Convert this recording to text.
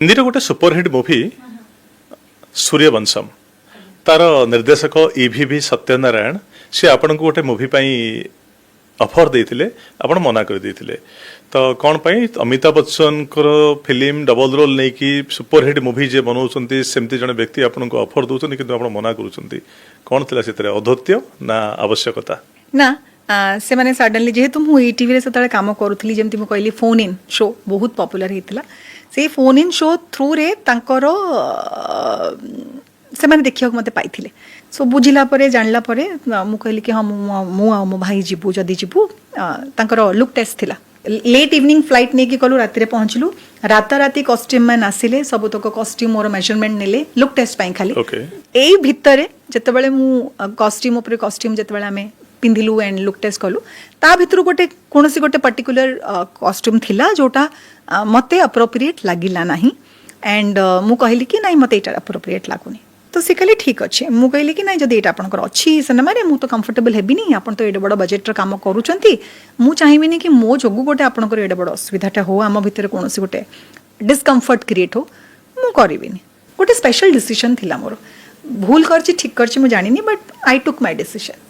हिंदी गोटे superhit movie Sooryavansham तार निर्देशक EVV सत्यनारायण से आपण को गोटे मूवी ऑफर देते आपण मना कर देते तो कौन पाई अमिताभ बच्चन को फिल्म डबल रोल नहीं कि सुपरहिट मूवी जे बनाऊँ सेमती जड़े व्यक्ति आपन को ऑफर दौरान कि मना कर कौन थी से औद्धत्य ना आवश्यकता ना से माने सडनली जेहेतु मु ईटीवी रे सतळे काम करूथली जेमति मु कहली फोन इन शो बहुत पॉपुलर हेतिला से फोन इन शो थ्रू रे तांकर से माने देखियो मते पाइथिले सो बुझिला परे जानला परे मु कहली कि हां मु आ मो भाई जिबु जदी जिबु तांकर लुक टेस्ट थिला लेट इवनिंग फ्लाइट ने कि कलु राति रे पहुंचलु राताराती कॉस्ट्यूम मैन आसिले सब तक कॉस्ट्यूम और मेजरमेंट नेले लुक टेस्ट पाई खाली एई भितरे जते बेले मु कॉस्ट्यूम ऊपर कॉस्ट्यूम जते बेले हमें पिंधिलु एंड लुक टेस्ट कलु ता भितर गोटे कोनोसी गोटे पर्टिकुलर कॉस्ट्यूम थिला जोटा मते अप्रोप्रिएट लागिला नाही एंड मु कहली कि नाही मते एटा अप्रोप्रिएट लागुनी तो से कहली ठीक अच्छे मु कहली कि नाही जदि एटा आपनकर अछि सिनेमा रे मु तो कंफर्टेबल हेबी नहीं आपन तो एडे बड़ बजेट रे काम करूचंती मु चाहिबिनी कि मो जोगु गोटे आपनकर एडे बड़ असुविधाटा हो आम भितर कोनोसी गोटे डिस्कम्फर्ट क्रिएट हो मु करिबिनी गोटे स्पेशल डिसीजन थिला मोर भूल करछि ठीक करछि मु जानिनी but I took my decision.